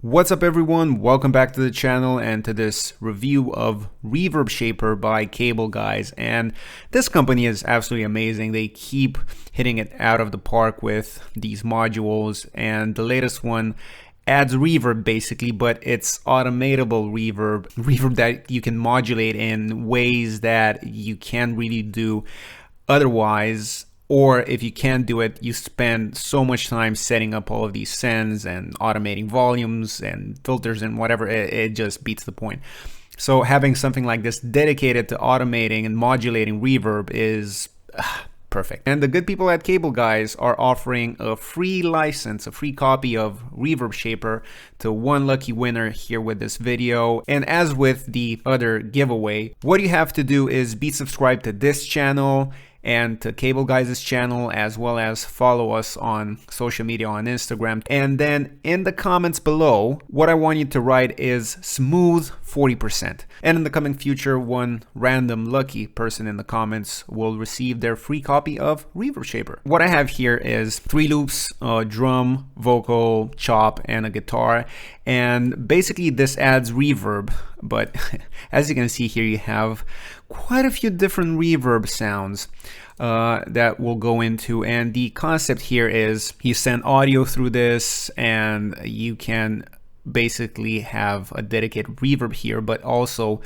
What's up everyone, welcome back to the channel and to this review of ReverbShaper by Cableguys. And this company is absolutely amazing. They keep hitting it out of the park with these modules, and the latest one adds reverb basically, but it's automatable reverb that you can modulate in ways that you can't really do otherwise. Or if you can't do it, you spend so much time setting up all of these sends and automating volumes and filters and whatever, it just beats the point. So having something like this dedicated to automating and modulating reverb is perfect. And the good people at Cableguys are offering a free license, a free copy of ReverbShaper to one lucky winner here with this video. And as with the other giveaway, what you have to do is be subscribed to this channel and to Cableguys' channel, as well as follow us on social media on Instagram. And then in the comments below, what I want you to write is smooth 40%. And in the coming future, one random lucky person in the comments will receive their free copy of ReverbShaper. What I have here is 3 loops, a drum, vocal, chop, and a guitar. And basically this adds reverb, but as you can see here, you have quite a few different reverb sounds that we'll go into. And the concept here is you send audio through this and you can basically have a dedicated reverb here, but also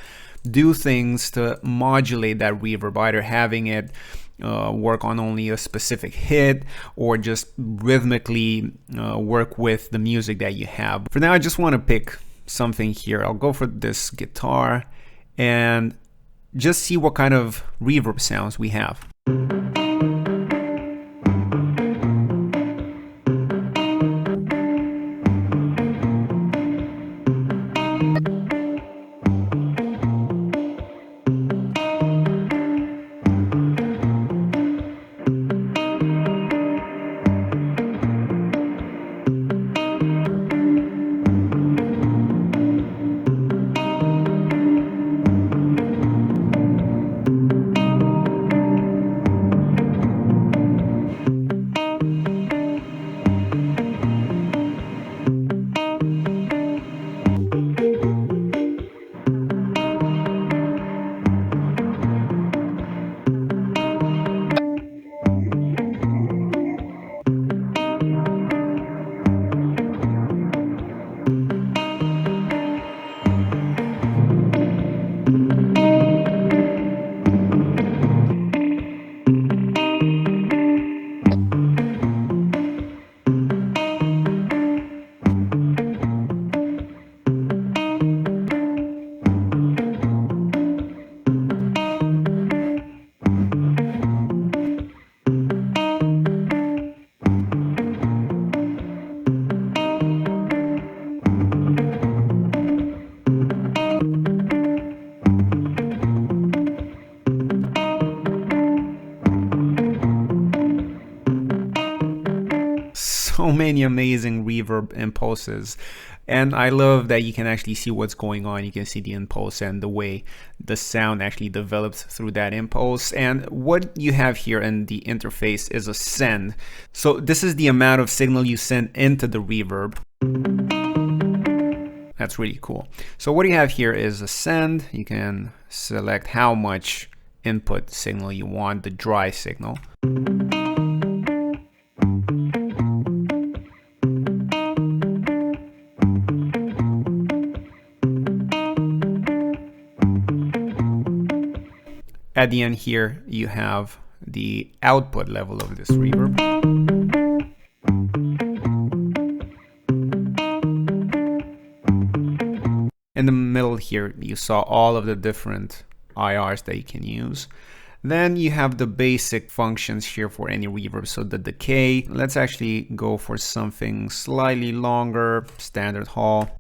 do things to modulate that reverb, either having it work on only a specific hit or just rhythmically work with the music that you have. For now, I just want to pick something here. I'll go for this guitar and just see what kind of reverb sounds we have. So many amazing reverb impulses, and I love that you can actually see what's going on. You can see the impulse and the way the sound actually develops through that impulse. And what you have here in the interface is a send. So this is the amount of signal you send into the reverb. That's really cool. So what you have here is a send. You can select how much input signal you want, the dry signal. At the end here, you have the output level of this reverb. In the middle here, you saw all of the different IRs that you can use. Then you have the basic functions here for any reverb. So the decay, let's actually go for something slightly longer, standard Hall.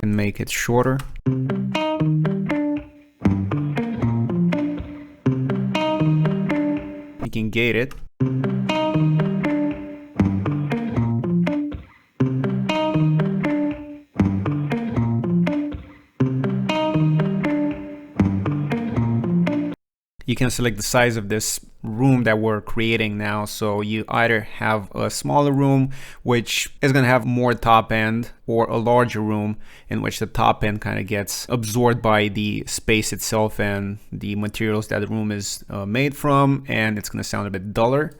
And make it shorter. You can gate it. You can select the size of this room that we're creating now. So you either have a smaller room, which is going to have more top end, or a larger room in which the top end kind of gets absorbed by the space itself and the materials that the room is made from, and it's going to sound a bit duller.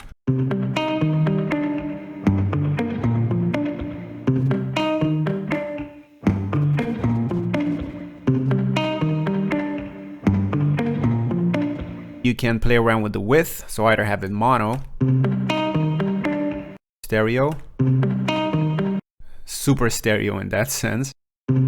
You can play around with the width, so either have it mono, stereo, super stereo in that sense. You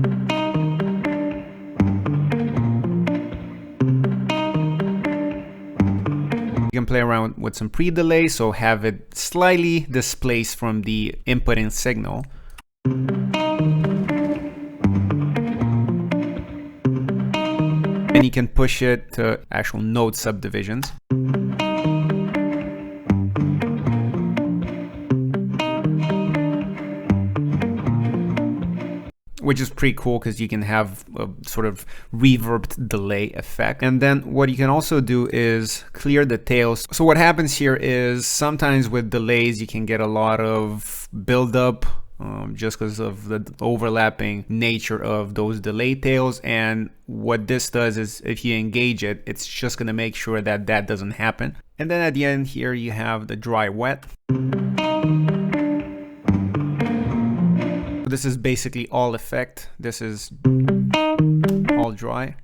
can play around with some pre-delay, so have it slightly displaced from the inputting signal. And you can push it to actual note subdivisions. Which is pretty cool because you can have a sort of reverbed delay effect. And then what you can also do is clear the tails. So what happens here is sometimes with delays you can get a lot of buildup just because of the overlapping nature of those delay tails. And what this does is if you engage it, it's just going to make sure that that doesn't happen. And then at the end here you have the dry wet. This is basically all effect. This is all dry.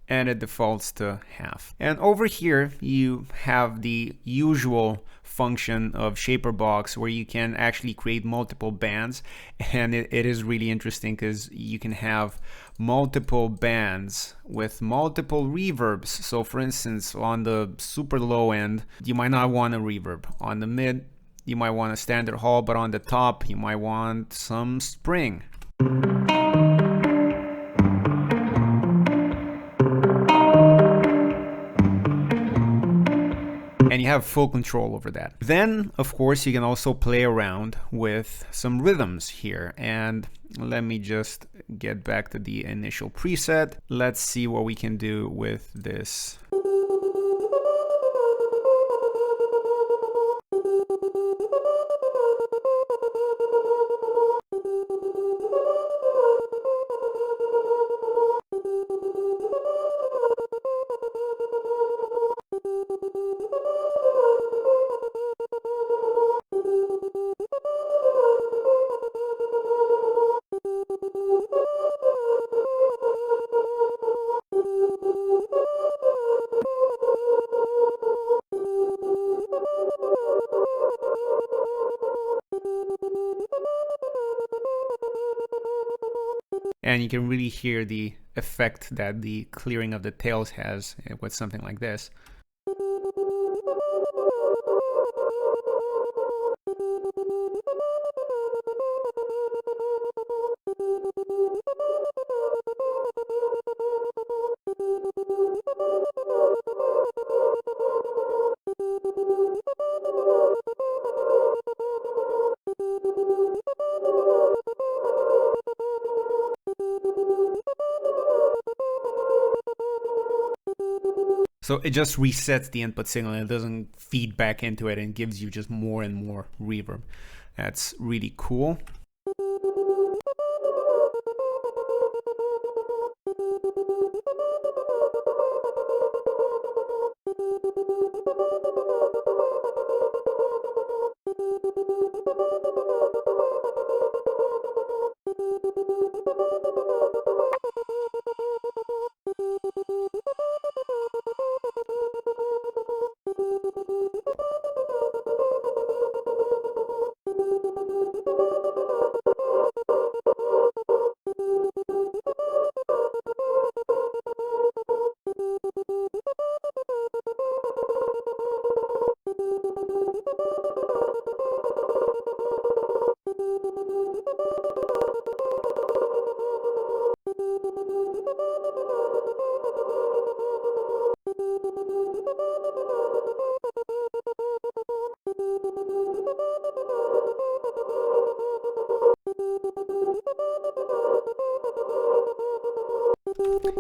And it defaults to half. And over here you have the usual function of Shaper Box where you can actually create multiple bands, and it is really interesting because you can have multiple bands with multiple reverbs. So for instance, on the super low end you might not want a reverb, on the mid you might want a standard hall, but on the top you might want some spring. And you have full control over that. Then, of course, you can also play around with some rhythms here. And let me just get back to the initial preset. Let's see what we can do with this. And you can really hear the effect that the clearing of the tails has with something like this. So it just resets the input signal and it doesn't feed back into it and gives you just more and more reverb. That's really cool.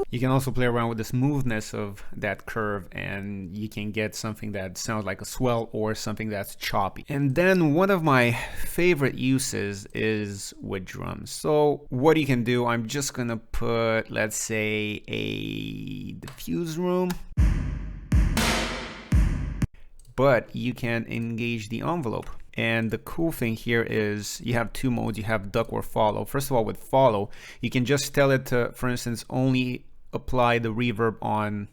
You can also play around with the smoothness of that curve, and you can get something that sounds like a swell or something that's choppy. And then one of my favorite uses is with drums. So what you can do, I'm just gonna put, let's say, a diffuse room, but you can engage the envelope. And the cool thing here is you have two modes. You have duck or follow. First of all, with follow, you can just tell it to, for instance, only apply the reverb on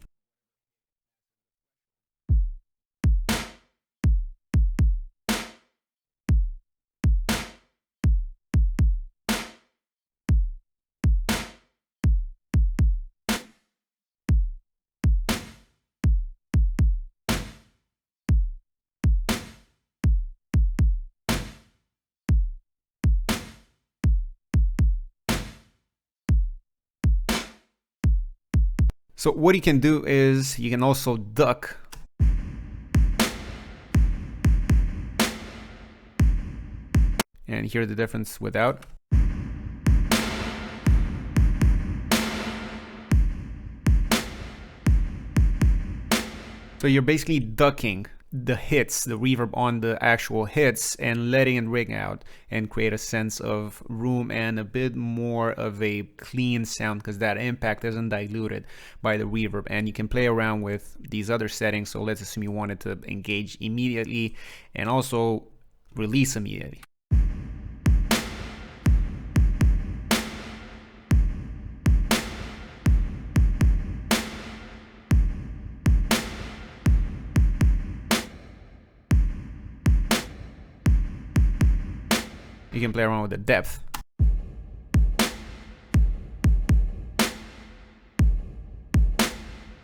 So what you can do is you can also duck. And hear the difference without. So you're basically ducking the hits, the reverb on the actual hits, and letting it ring out and create a sense of room and a bit more of a clean sound, because that impact isn't diluted by the reverb. And you can play around with these other settings. So let's assume you wanted to engage immediately and also release immediately. You can play around with the depth.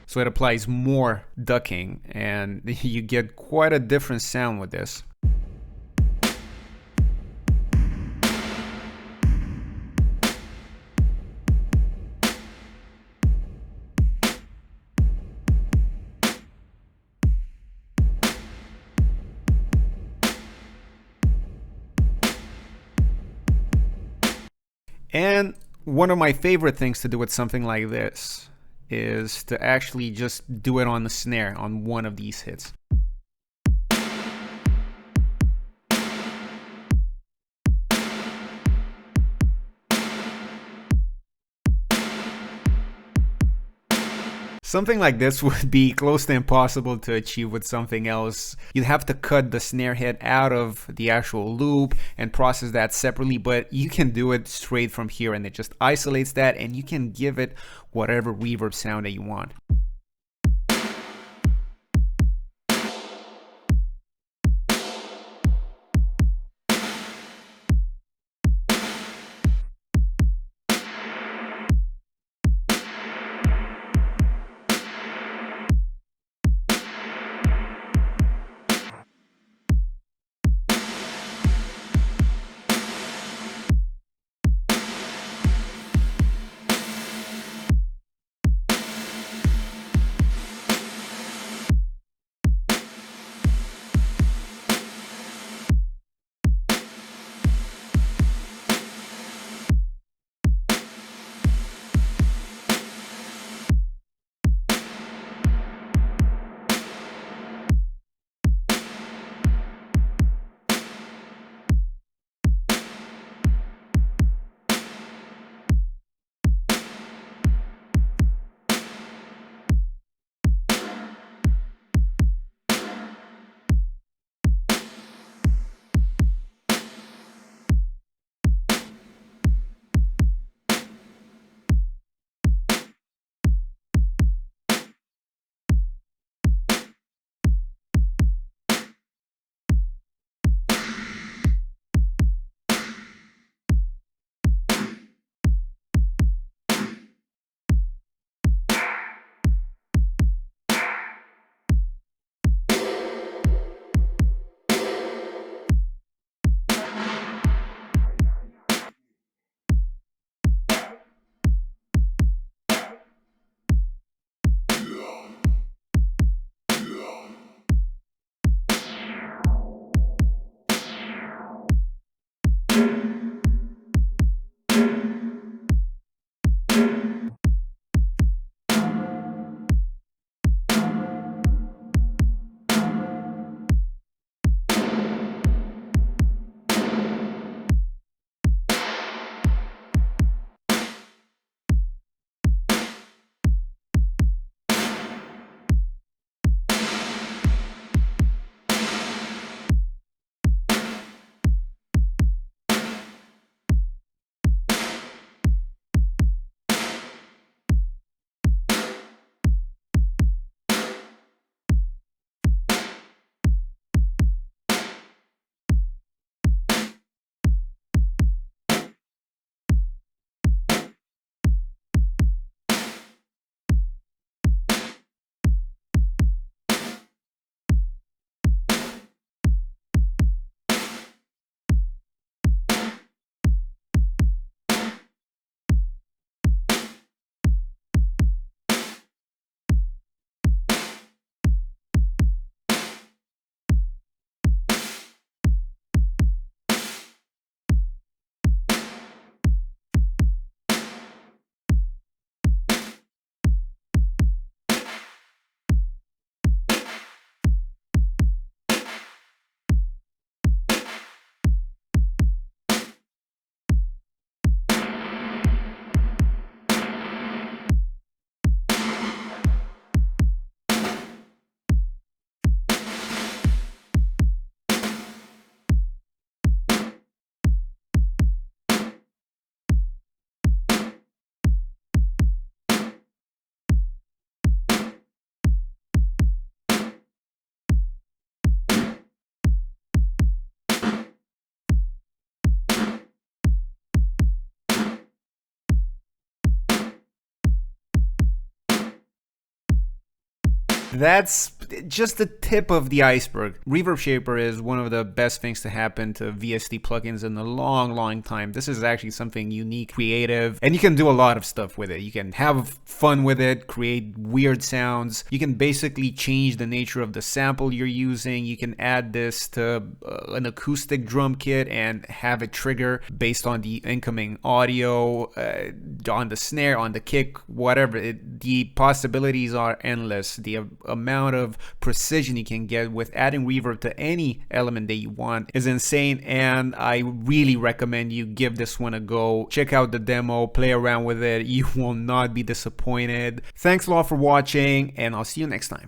So it applies more ducking, and you get quite a different sound with this. And one of my favorite things to do with something like this is to actually just do it on the snare on one of these hits. Something like this would be close to impossible to achieve with something else. You'd have to cut the snare head out of the actual loop and process that separately, but you can do it straight from here, and it just isolates that, and you can give it whatever reverb sound that you want. That's just the tip of the iceberg. ReverbShaper is one of the best things to happen to VST plugins in a long time. This is actually something unique, creative, and you can do a lot of stuff with it. You can have fun with it, create weird sounds. You can basically change the nature of the sample you're using. You can add this to an acoustic drum kit and have it trigger based on the incoming audio, on the snare, on the kick, whatever. The possibilities are endless. The amount of precision you can get with adding reverb to any element that you want is insane, and I really recommend you give this one a go. Check out the demo, play around with it. You will not be disappointed. Thanks a lot for watching, and I'll see you next time.